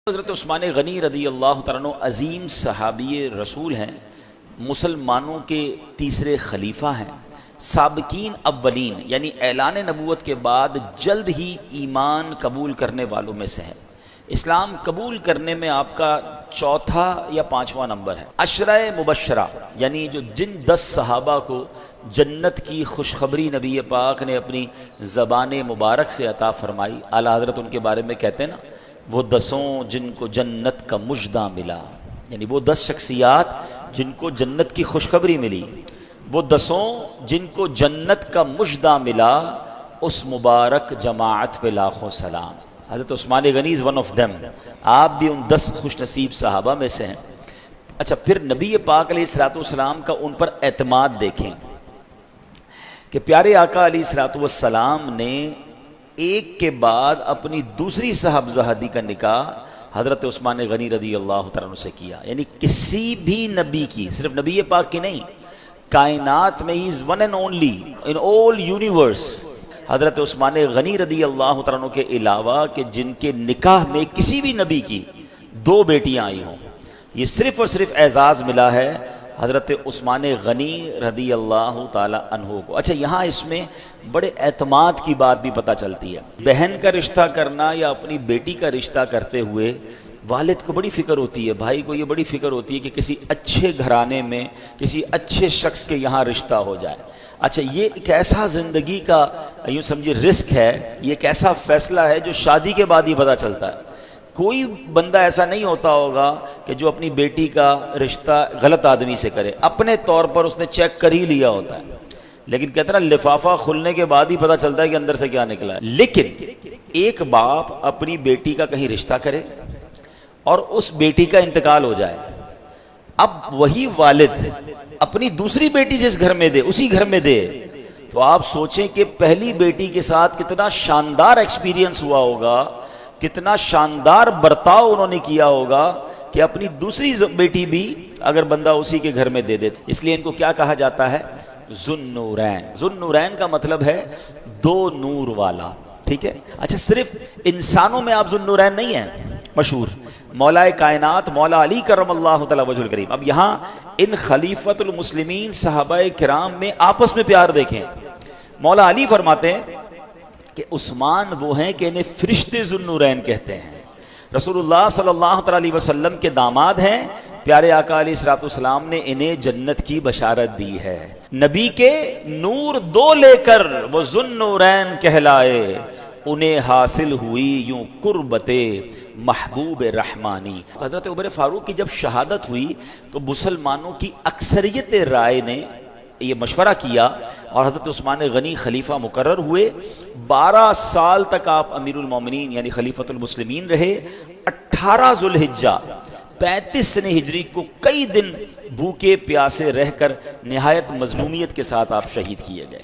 حضرت عثمان غنی رضی اللہ تعالیٰ عنہ عظیم صحابی رسول ہیں، مسلمانوں کے تیسرے خلیفہ ہیں، سابقین اولین یعنی اعلان نبوت کے بعد جلد ہی ایمان قبول کرنے والوں میں سے ہیں۔ اسلام قبول کرنے میں آپ کا چوتھا یا پانچواں نمبر ہے۔ عشرہ مبشرہ یعنی جو جن 10 صحابہ کو جنت کی خوشخبری نبی پاک نے اپنی زبان مبارک سے عطا فرمائی، اعلیٰ حضرت ان کے بارے میں کہتے ہیں نا، وہ 10 جن کو جنت کا مژدہ ملا، یعنی وہ 10 شخصیات جن کو جنت کی خوشخبری ملی، وہ 10 جن کو جنت کا مژدہ ملا، اس مبارک جماعت پہ لاکھوں سلام۔ حضرت عثمان غنی is one of them، آپ بھی ان 10 خوش نصیب صحابہ میں سے ہیں۔ اچھا، پھر نبی پاک علیہ الصلوۃ والسلام کا ان پر اعتماد دیکھیں کہ پیارے آقا علیہ الصلوۃ والسلام نے ایک کے بعد اپنی دوسری صاحبزادی کا نکاح حضرت عثمان غنی رضی اللہ تعالیٰ عنہ سے کیا، یعنی کسی بھی نبی کی، صرف نبی پاک کی نہیں، کائنات میں ہی is one and only in all universe, حضرت عثمان غنی رضی اللہ تعالیٰ عنہ کے علاوہ کہ جن کے نکاح میں کسی بھی نبی کی 2 بیٹیاں آئی ہوں، یہ صرف اور صرف اعزاز ملا ہے حضرت عثمان غنی رضی اللہ تعالی عنہ کو۔ اچھا، یہاں اس میں بڑے اعتماد کی بات بھی پتہ چلتی ہے۔ بہن کا رشتہ کرنا یا اپنی بیٹی کا رشتہ کرتے ہوئے والد کو بڑی فکر ہوتی ہے، بھائی کو یہ بڑی فکر ہوتی ہے کہ کسی اچھے گھرانے میں کسی اچھے شخص کے یہاں رشتہ ہو جائے۔ اچھا، یہ ایک ایسا زندگی کا یوں سمجھے رسک ہے، یہ ایک ایسا فیصلہ ہے جو شادی کے بعد ہی پتہ چلتا ہے۔ کوئی بندہ ایسا نہیں ہوتا ہوگا کہ جو اپنی بیٹی کا رشتہ غلط آدمی سے کرے، اپنے طور پر اس نے چیک کر ہی لیا ہوتا ہے، لیکن کہتے ہیں نا لفافہ کھلنے کے بعد ہی پتہ چلتا ہے کہ اندر سے کیا نکلا ہے۔ لیکن ایک باپ اپنی بیٹی کا کہیں رشتہ کرے اور اس بیٹی کا انتقال ہو جائے، اب وہی والد اپنی دوسری بیٹی جس گھر میں دے اسی گھر میں دے، تو آپ سوچیں کہ پہلی بیٹی کے ساتھ کتنا شاندار ایکسپیرینس ہوا ہوگا، کتنا شاندار برتاؤ انہوں نے کیا ہوگا کہ اپنی دوسری بیٹی بھی اگر بندہ اسی کے گھر میں دے دے۔ اس لیے ان کو کیا کہا جاتا ہے؟ ذوالنورین۔ ذوالنورین کا مطلب ہے 2 نور والا، ٹھیک ہے؟ اچھا، صرف انسانوں میں آپ ذوالنورین نہیں ہیں، مشہور مولا کائنات مولا علی کرم اللہ تعالی وجہ الکریم۔ اب یہاں ان خلیفۃ المسلمین صحابہ کرام میں آپس میں پیار دیکھیں۔ مولا علی فرماتے ہیں کہ عثمان وہ ہیں کہ انہیں فرشتے ذوالنورین کہتے ہیں، رسول اللہ صلی اللہ علیہ وسلم کے داماد ہیں، پیارے آقا علیہ الصلوۃ والسلام نے انہیں جنت کی بشارت دی ہے۔ نبی کے نور 2 لے کر وہ ذوالنورین کہلائے، انہیں حاصل ہوئی یوں قربت محبوب رحمانی۔ حضرت عمر فاروق کی جب شہادت ہوئی تو مسلمانوں کی اکثریت رائے نے یہ مشورہ کیا اور حضرت عثمان غنی خلیفہ مقرر ہوئے۔ 12 سال تک آپ امیر المومنین یعنی خلیفۃ المسلمین رہے۔ 18 ذوالحجہ 35 سنہ ہجری کو کئی دن بھوکے پیاسے رہ کر نہایت مظلومیت کے ساتھ آپ شہید کیے گئے۔